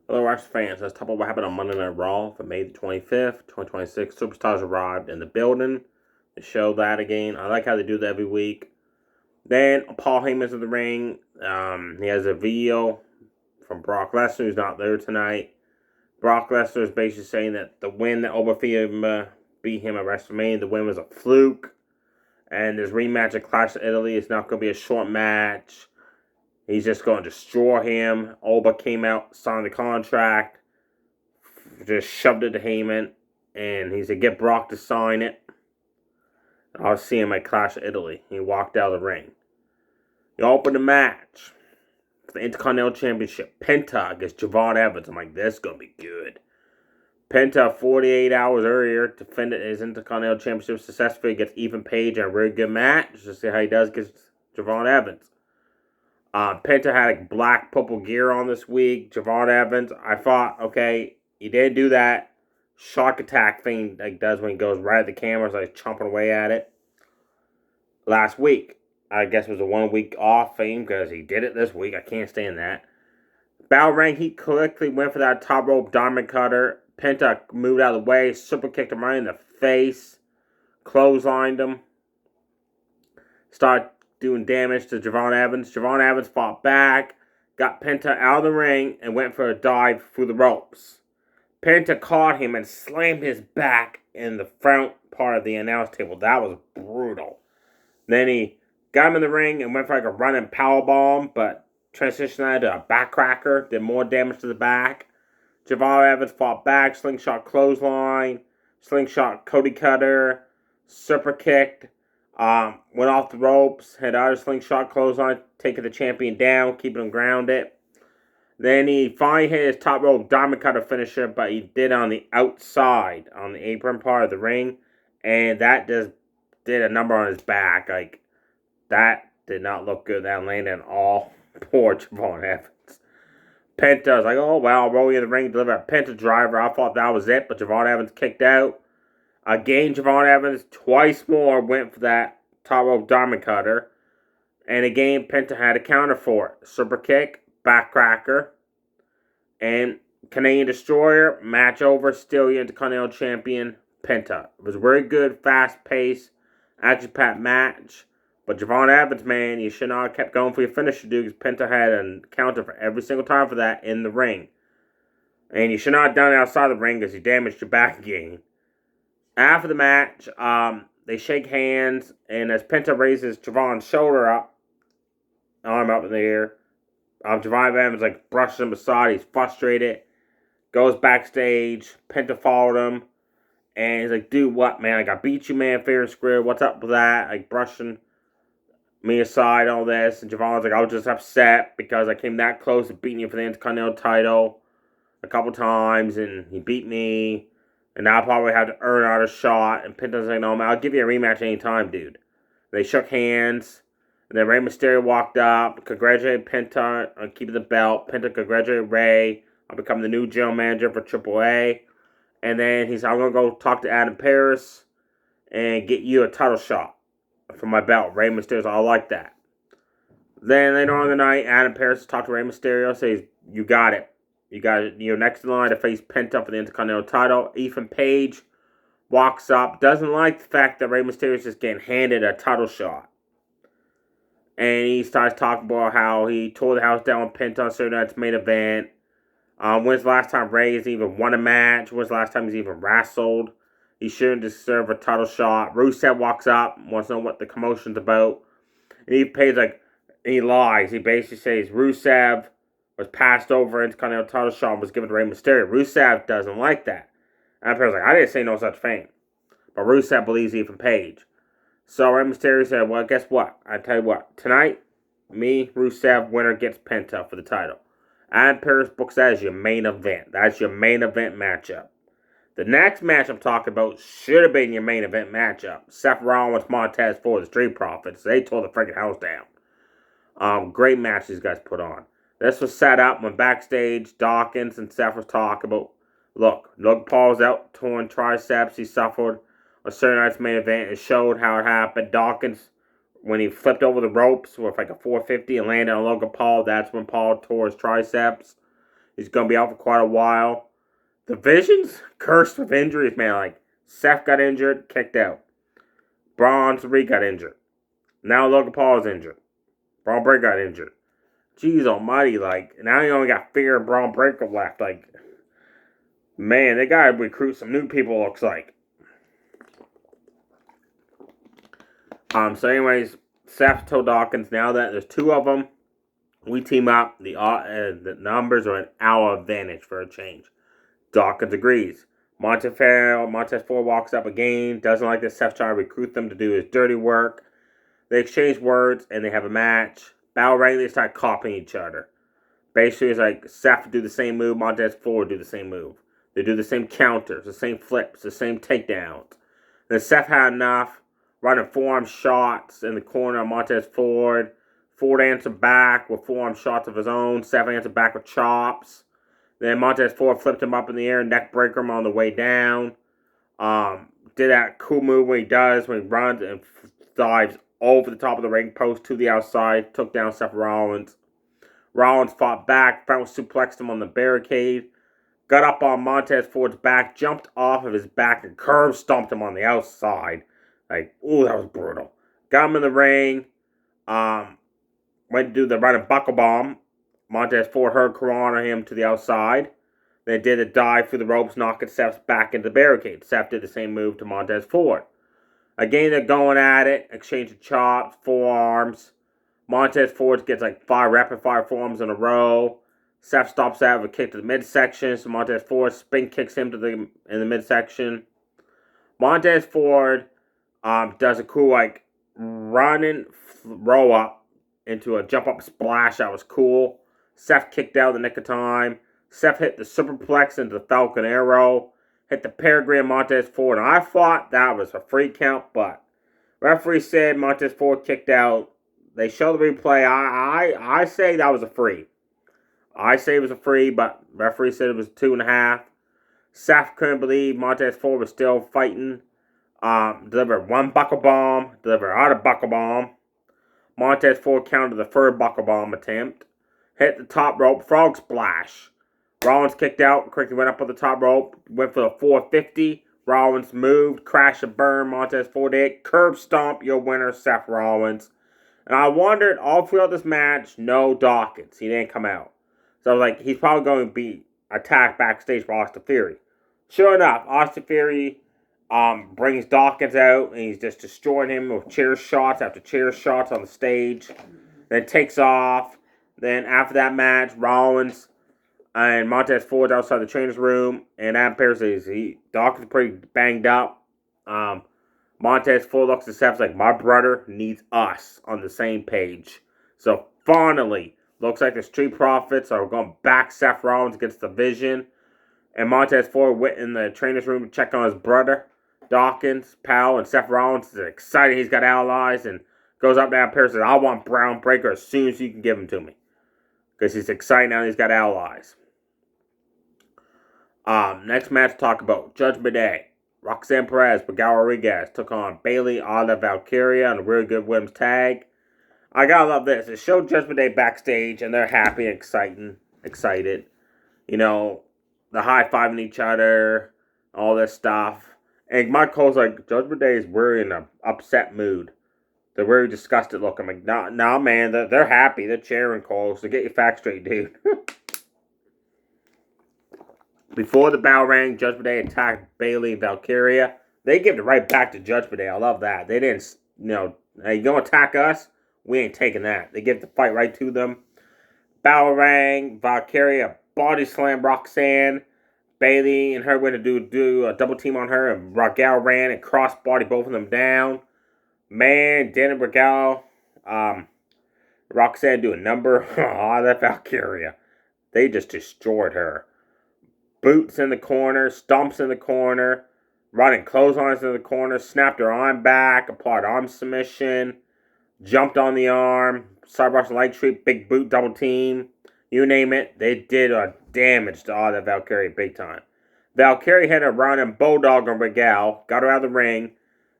Hello, wrestling fans. Let's talk about what happened on Monday Night Raw for May the 25th, 2026. Superstars arrived in the building to show that again. I like how they do that every week. Then Paul Heyman's in the ring. He has a video from Brock Lesnar, who's not there tonight. Brock Lesnar is basically saying that the win that Overfield beat him at WrestleMania, the win was a fluke. And this rematch at Clash of Italy is not going to be a short match. He's just going to destroy him. Oba came out, signed the contract, just shoved it to Heyman, and he said, get Brock to sign it. I'll see him at Clash of Italy. He walked out of the ring. He opened the match for the Intercontinental Championship. Penta against Javon Evans. I'm like, this is going to be good. Penta, 48 hours earlier, defended his Intercontinental Championship successfully against Ethan Page in a really good match. Just see how he does against Javon Evans. Penta had a black purple gear on this week. Javon Evans, I thought, okay, he didn't do that shark attack thing like does when he goes right at the camera, so he's chomping away at it. Last week, I guess it was a 1 week off thing because he did it this week. I can't stand that. Battle Rank, he quickly went for that top rope diamond cutter. Penta moved out of the way, super kicked him right in the face, clotheslined him, started doing damage to Javon Evans. Javon Evans fought back, got Penta out of the ring, and went for a dive through the ropes. Penta caught him and slammed his back in the front part of the announce table. That was brutal. Then he got him in the ring and went for like a running powerbomb, but transitioned that to a backcracker, did more damage to the back. Javon Evans fought back, slingshot clothesline, slingshot Cody Cutter, super kicked, went off the ropes, had other slingshot clothesline, taking the champion down, keeping him grounded. Then he finally hit his top rope diamond cutter finisher, but he did on the outside, on the apron part of the ring, and that just did a number on his back. Like, that did not look good. That landed all. Poor Javon Evans. Penta was like, oh, well, I'll roll you in the ring, deliver a Penta driver. I thought that was it, but Javon Evans kicked out. Again, Javon Evans twice more went for that top rope diamond cutter. And again, Penta had a counter for it. Super kick, backcracker, and Canadian Destroyer, match over, still your Intercontinental Champion, Penta. It was a very good, fast-paced, action-packed match. But Javon Evans, man, you should not have kept going for your finisher, dude, because Penta had a counter for every single time for that in the ring. And you should not have done it outside the ring because you damaged your back again. After the match, they shake hands, and as Penta raises Javon's shoulder up, arm up in the air, Javon Evans like brushes him aside. He's frustrated. Goes backstage. Penta followed him. And he's like, dude, what, man? Like, I beat you, man, fair and square. What's up with that? Like, brushing me aside, all this. And Javon's like, I was just upset because I came that close to beating you for the Intercontinental title a couple times. And he beat me. And now I probably have to earn out a shot. And Penta's like, no, man, I'll give you a rematch anytime, dude. They shook hands. And then Rey Mysterio walked up, congratulated Penta on keeping the belt. Penta congratulated Rey on becoming the new general manager for AAA. And then he said, I'm going to go talk to Adam Pearce and get you a title shot for my belt. Rey Mysterio's all like that. Then later on in the night, Adam Pearce talked to Rey Mysterio, says, you got it. You're next in line to face Penta for the Intercontinental title. Ethan Page walks up, doesn't like the fact that Rey Mysterio's just getting handed a title shot. And he starts talking about how he tore the house down with Penta on Saturday Night's main event. When's the last time Rey has even won a match? When's the last time he's even wrestled? He shouldn't deserve a title shot. Rusev walks up, wants to know what the commotion's about. And he pays like, and he lies. He basically says Rusev was passed over into Continental title shot and was given to Rey Mysterio. Rusev doesn't like that. And Pearce's like, I didn't say no such thing. But Rusev believes Ethan Page. So Rey Mysterio said, well, guess what? I tell you what. Tonight, me, Rusev, winner gets Penta for the title. Adam Pearce books that as your main event. That's your main event matchup. The next match I'm talking about should have been your main event matchup. Seth Rollins, Montez Ford, the Street Profits. They tore the freaking house down. Great match these guys put on. This was set up when backstage, Dawkins and Seth was talking about, look Paul's out, torn triceps he suffered on Saturday Night's main event and showed how it happened. Dawkins, when he flipped over the ropes with like a 450 and landed on Logan Paul, that's when Paul tore his triceps. He's going to be out for quite a while. Division's cursed with injuries, man. Like, Seth got injured, kicked out. Braun Reed got injured. Now Logan Paul's injured. Braun Breaker got injured. Jeez almighty, like, now you only got Fear and Braun Breaker left. Like, man, they gotta recruit some new people, looks like. So anyways, Seth told Dawkins, now that there's two of them, we team up. The numbers are an hour advantage for a change. Dawkins agrees. Montez Ford walks up again, doesn't like that Seth trying to recruit them to do his dirty work. They exchange words, and they have a match. Battle Ring, they start copying each other. Basically, it's like Seth do the same move, Montez Ford do the same move. They do the same counters, the same flips, the same takedowns. Then Seth had enough, running forearm shots in the corner of Montez Ford. Ford answered back with forearm shots of his own. Seth answered back with chops. Then Montez Ford flipped him up in the air, neck breaker him on the way down. Did that cool move when he runs and dives over the top of the ring post to the outside, took down Seth Rollins. Rollins fought back, front suplexed him on the barricade, got up on Montez Ford's back, jumped off of his back, and curb stomped him on the outside. Like, ooh, that was brutal. Got him in the ring, went to do the running buckle bomb. Montez Ford hurricanrana him to the outside. Then did a dive through the ropes, knocking Seth back into the barricade. Seth did the same move to Montez Ford. Again, they're going at it, exchanging chops, forearms. Montez Ford gets like 5 rapid-fire forearms in a row. Seth stops out with a kick to the midsection, so Montez Ford spin kicks him in the midsection. Montez Ford does a cool like running roll up into a jump up splash. That was cool. Seth kicked out in the nick of time. Seth hit the superplex into the Falcon Arrow. Hit the Peregrine Montez Ford. And I thought that was a free count, but referee said Montez Ford kicked out. They show the replay. I say that was a free. I say it was a free, but referee said it was 2.5. Seth couldn't believe Montez Ford was still fighting. Delivered one buckle bomb. Delivered out of buckle bomb. Montez Ford countered the third buckle bomb attempt. Hit the top rope. Frog splash. Rollins kicked out, quickly went up on the top rope, went for the 450. Rollins moved, crash and burn, Montez Ford hit, curb stomp, your winner, Seth Rollins. And I wondered, all throughout this match, no Dawkins. He didn't come out. So I was like, he's probably going to be attacked backstage by Austin Theory. Sure enough, Austin Theory brings Dawkins out, and he's just destroying him with chair shots after chair shots on the stage. Then takes off. Then after that match, Rollins and Montez Ford's outside the trainer's room, and Adam Pearce says Dawkins is pretty banged up. Montez Ford looks at Seth like, my brother needs us on the same page. So finally, looks like the Street Profits are going to back Seth Rollins against the Vision. And Montez Ford went in the trainer's room to check on his brother, Dawkins, pal, and Seth Rollins is excited he's got allies and goes up to Adam Pearce and says, I want Braun Breaker as soon as you can give him to me. Because he's excited now he's got allies. Next match, talk about Judgment Day. Roxanne Perez, Miguel Rodriguez took on Bayley, Alda Valkyria on a really good women's tag. I gotta love this. It showed Judgment Day backstage, and they're happy and excited. You know, the high-fiving each other, all this stuff. And Mike Cole's like, Judgment Day is really in an upset mood. They're very disgusted looking. I'm like, nah, man, they're happy. They're cheering Cole, so get your facts straight, dude. Before the bell rang, Judgment Day attacked Bayley and Valkyria. They give it right back to Judgment Day. I love that. They didn't, hey, you gonna attack us? We ain't taking that. They give the fight right to them. Bell rang, Valkyria body slam Roxanne. Bayley and her went to do a double team on her, and Raquel ran and cross-body both of them down. Man, Dan and Raquel, Roxanne do a number on that Valkyria. They just destroyed her. Boots in the corner, stomps in the corner, running clotheslines in the corner, snapped her arm back, applied arm submission, jumped on the arm, side Russian light sweep, big boot, double team, you name it. They did a damage to all that Valkyria big time. Valkyria had a running bulldog on Regal, got her out of the ring,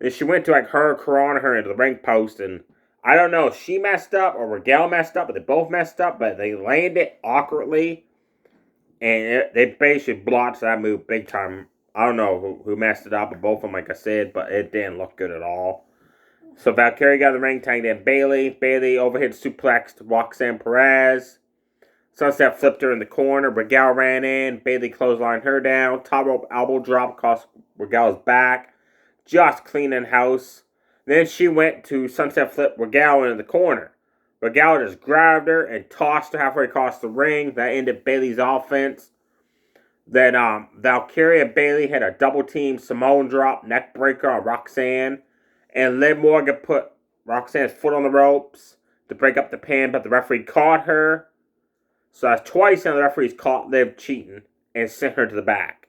and she went to like hurricane her into the ring post, and I don't know if she messed up or Regal messed up, but they both messed up, but they landed awkwardly. And they basically blotched that move big time. I don't know who messed it up, but both of them, like I said, but it didn't look good at all. So Valkyria got the ring, tagged in Bayley. Bayley overhit suplexed Roxanne Perez. Sunset flipped her in the corner. Regal ran in. Bayley clotheslined her down. Top rope elbow drop cost Regal's back. Just cleaning house. Then she went to sunset flip Regal into the corner. Regal just grabbed her and tossed her halfway across the ring. That ended Bayley's offense. Then Valkyria and Bayley had a double team Samoan drop neck breaker on Roxanne. And Liv Morgan put Roxanne's foot on the ropes to break up the pin, but the referee caught her. So that's twice now the referee's caught Liv cheating and sent her to the back.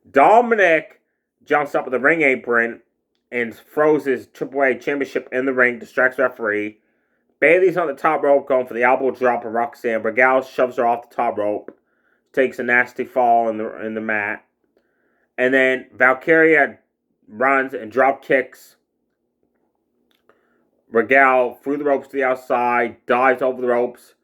Dominic jumps up with the ring apron and throws his AAA championship in the ring, distracts the referee. Bayley's on the top rope going for the elbow drop of Roxanne. Regal shoves her off the top rope. Takes a nasty fall in the mat. And then Valkyria runs and drop kicks Regal through the ropes to the outside, dives over the ropes,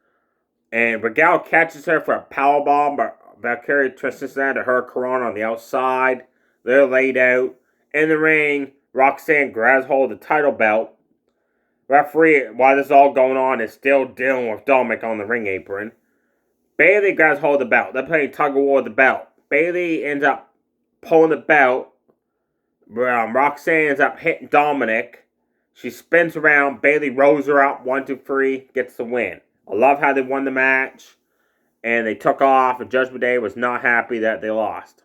and Regal catches her for a powerbomb, but Valkyria twists that to her Corona on the outside. They're laid out. In the ring, Roxanne grabs hold of the title belt. Referee, while this is all going on, is still dealing with Dominic on the ring apron. Bayley grabs hold of the belt. They're playing tug of war with the belt. Bayley ends up pulling the belt. Roxanne ends up hitting Dominic. She spins around. Bayley rolls her up. 1, 2, 3. Gets the win. I love how they won the match. And they took off. And Judgment Day was not happy that they lost.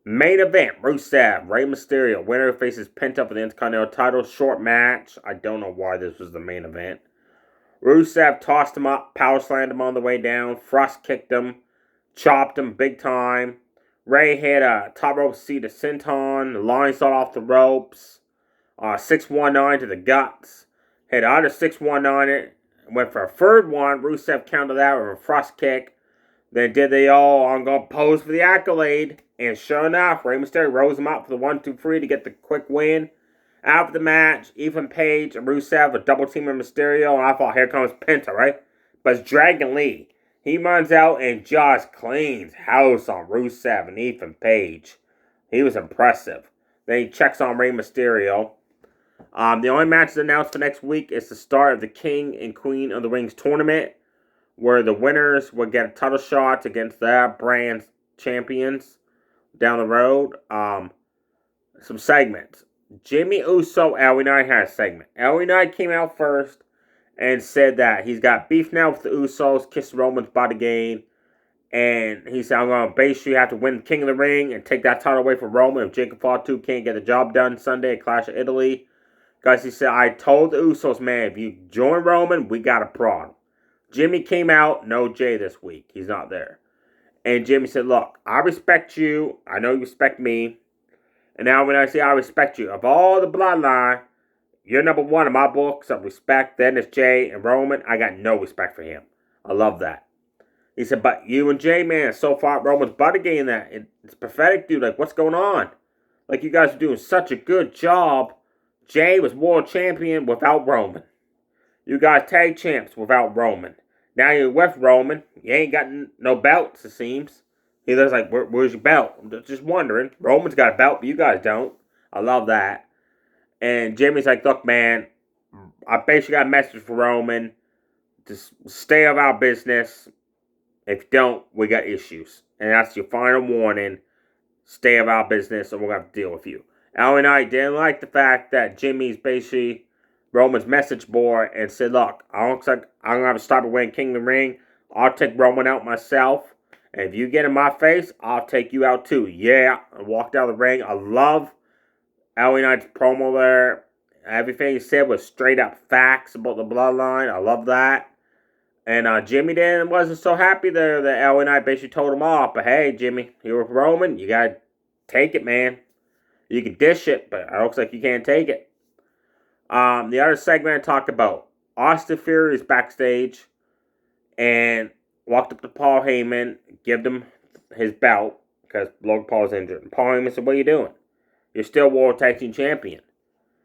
Main event. Rusev. Rey Mysterio. Winner faces Penta for the Intercontinental title. Short match. I don't know why this was the main event. Rusev tossed him up. Power slammed him on the way down. Frost kicked him. Chopped him big time. Rey hit a top rope seat to Senton. The line sawed off the ropes. 619 to the guts. Hit other 619. Went for a third one. Rusev countered that with a frost kick. Then did they all? I'm going to pose for the accolade. And sure enough, Rey Mysterio rose him up for the 1, 2, 3 to get the quick win. After the match, Ethan Page and Rusev a double team of Mysterio. And I thought, here comes Penta, right? But it's Dragon Lee. He runs out and just cleans house on Rusev and Ethan Page. He was impressive. Then he checks on Rey Mysterio. The only matches announced for next week is the start of the King and Queen of the Rings tournament, where the winners will get a title shot against their brand's champions down the road. Some segments. Jimmy Uso, LA Knight had a segment. LA Knight came out first and said that he's got beef now with the Usos, kiss Roman's butt again. And he said, I'm going to basically have to win the King of the Ring and take that title away from Roman if Jacob Fatu can't get the job done Sunday at Clash of Italy. Guys, he said, I told the Usos, man, if you join Roman, we got a problem. Jimmy came out, no Jay this week. He's not there. And Jimmy said, look, I respect you. I know you respect me. And now when I say I respect you, of all the bloodline, you're number one in my books of respect. Then it's Jay and Roman. I got no respect for him. I love that. He said, but you and Jay, man, so far Roman's butt again that. It's pathetic, dude. Like, what's going on? Like, you guys are doing such a good job. Jay was world champion without Roman. You guys tag champs without Roman. Now you're with Roman. You ain't got no belts, it seems. He looks like, where's your belt? I'm just wondering. Roman's got a belt, but you guys don't. I love that. And Jimmy's like, look, man, I basically got a message for Roman. Just stay out of our business. If you don't, we got issues. And that's your final warning. Stay out of our business, or we're going to have to deal with you. LA Knight didn't like the fact that Jimmy's basically Roman's message board and said, look, I'm going to have to stop winning King of the Ring. I'll take Roman out myself. And if you get in my face, I'll take you out too. Yeah, I walked out of the ring. I love LA Knight's promo there. Everything he said was straight up facts about the bloodline. I love that. And Jimmy then wasn't so happy there that LA Knight basically told him off. But hey, Jimmy, you're with Roman. You got to take it, man. You can dish it, but it looks like you can't take it. The other segment I talked about, Austin Theory is backstage and walked up to Paul Heyman, gave him his belt because Logan Paul's injured. And Paul Heyman said, what are you doing? You're still World Tag Team Champion.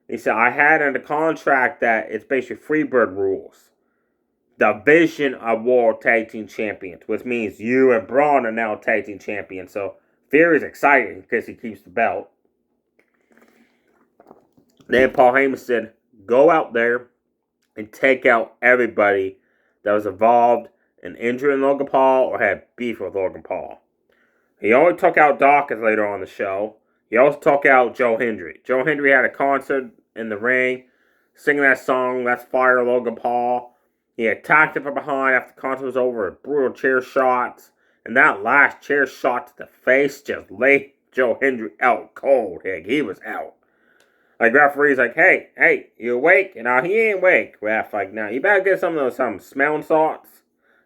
He said, I had under contract that it's basically Freebird rules. Division of World Tag Team Champions, which means you and Braun are now Tag Team Champions. So Theory's excited because he keeps the belt. Then Paul Heyman said, go out there and take out everybody that was involved in injuring Logan Paul or had beef with Logan Paul. He only took out Dawkins later on the show. He also took out Joe Hendry. Joe Hendry had a concert in the ring, singing that song, Let's Fire Logan Paul. He attacked him from behind after the concert was over with brutal chair shots. And that last chair shot to the face just laid Joe Hendry out cold. Heck, he was out. Like, referee's like, hey, you awake? And now he ain't awake. Ref, like, now you better get some smelling salts.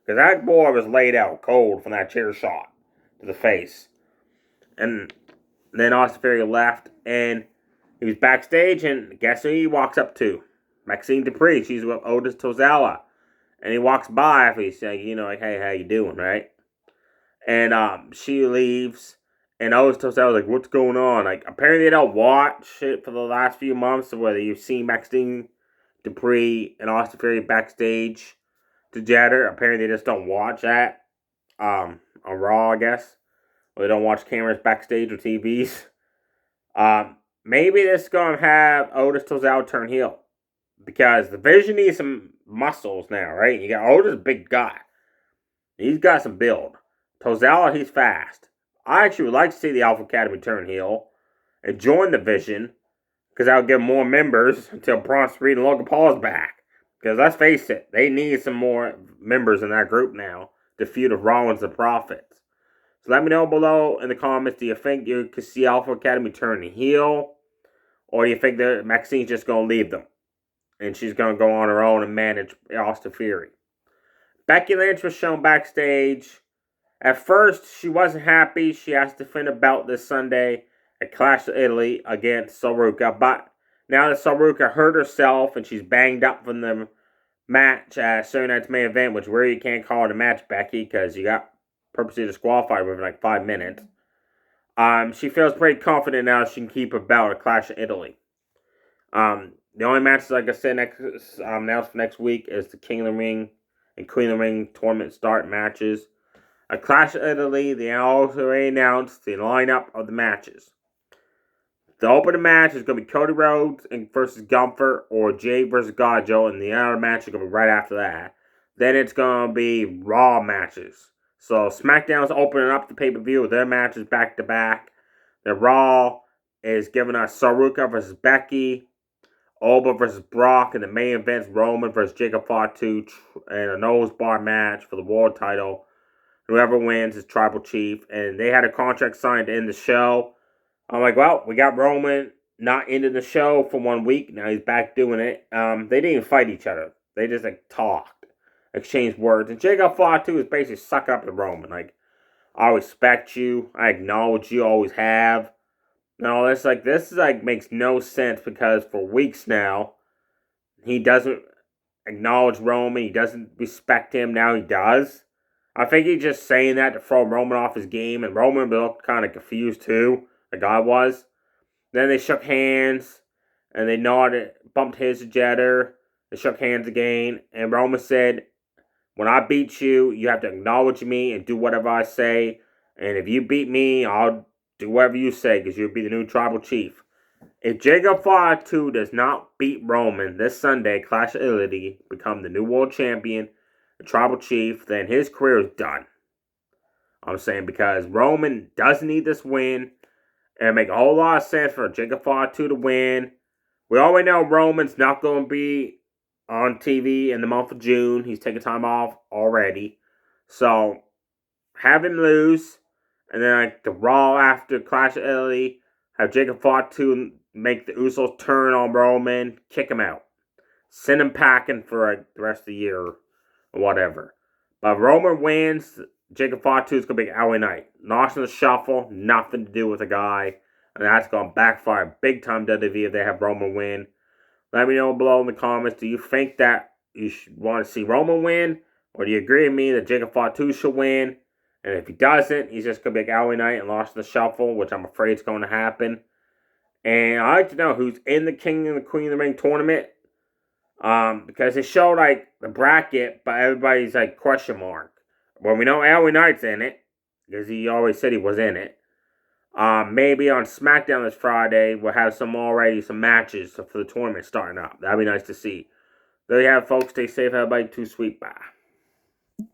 Because that boy was laid out cold from that chair shot to the face. And then Austin Theory left, and he was backstage, and guess who he walks up to? Maxine Dupree. She's with Otis Tozawa. And he walks by after he's like, like, hey, how you doing, right? And she leaves. And Otis Tozawa was like, what's going on? Like, apparently they don't watch it for the last few months, whether you've seen Maxine Dupree and Austin Theory backstage together. Apparently they just don't watch that on Raw, I guess. Or they don't watch cameras backstage or TVs. Maybe this is going to have Otis Tozawa turn heel. Because the Vision needs some muscles now, right? You got Otis, big guy. He's got some build. Tozawa, he's fast. I actually would like to see the Alpha Academy turn heel and join the Vision, because that would give more members until Bronson Reed and Logan Paul is back. Because let's face it, they need some more members in that group now to feud with Rollins and Profits. So let me know below in the comments, do you think you could see Alpha Academy turn heel? Or do you think that Maxine's just going to leave them? And she's going to go on her own and manage Austin Theory. Becky Lynch was shown backstage. At first, she wasn't happy. She has to defend a belt this Sunday at Clash of Italy against Saruka. But now that Saruka hurt herself and she's banged up from the match at Saturday Night's Main Event, which really you can't call it a match, Becky, because you got purposely disqualified within like 5 minutes. She feels pretty confident now she can keep her belt at Clash of Italy. The only matches, like I said, announced for next week is the King of the Ring and Queen of the Ring tournament start matches. At Clash of Italy, they also already announced the lineup of the matches. The opening match is going to be Cody Rhodes versus Gunther, or Jay versus Gajo, and the other match is going to be right after that. Then it's going to be Raw matches. So SmackDown's opening up the pay-per-view with their matches back-to-back. The Raw is giving us Saruka versus Becky, Oba versus Brock, and the main event's Roman versus Jacob Fatu and a nose bar match for the world title. Whoever wins is Tribal Chief, and they had a contract signed to end the show. I'm like, well, we got Roman not ending the show for 1 week. Now he's back doing it. They didn't even fight each other. They just talked, exchanged words. And Jacob Fatu is basically sucking up to Roman. Like, I respect you. I acknowledge you. Always have. No, this makes no sense, because for weeks now, he doesn't acknowledge Roman. He doesn't respect him. Now he does. I think he's just saying that to throw Roman off his game, and Roman looked kind of confused too, like I was. Then they shook hands, and they nodded, bumped heads together. They shook hands again, and Roman said, when I beat you, you have to acknowledge me and do whatever I say, and if you beat me, I'll do whatever you say, because you'll be the new Tribal Chief. If Jacob Fatu does not beat Roman this Sunday, Clash of Italy, become the new world champion, the Tribal Chief, then his career is done. I'm saying, because Roman doesn't need this win. And it makes a whole lot of sense for Jacob Fatu to win. We already know Roman's not going to be on TV in the month of June. He's taking time off already. So, have him lose. And then the Raw after Clash of Italy, have Jacob Fatu make the Usos turn on Roman, kick him out. Send him packing for the rest of the year or whatever. But if Roman wins, Jacob Fatu is going to be LA Knight. Lost in the shuffle, nothing to do with the guy. And that's going to backfire big time WWE if they have Roman win. Let me know below in the comments. Do you think that you should want to see Roman win? Or do you agree with me that Jacob Fatu should win? And if he doesn't, he's just going to be LA Knight and lost in the shuffle, which I'm afraid is going to happen. And I'd like to know who's in the King and the Queen of the Ring tournament. Because it showed like the bracket, but everybody's like question mark. Well, we know LA Knight's in it because he always said he was in it. Maybe on SmackDown this Friday we'll have some matches for the tournament starting up. That'd be nice to see. There you have, folks. Stay safe, everybody. Too sweet. Bye.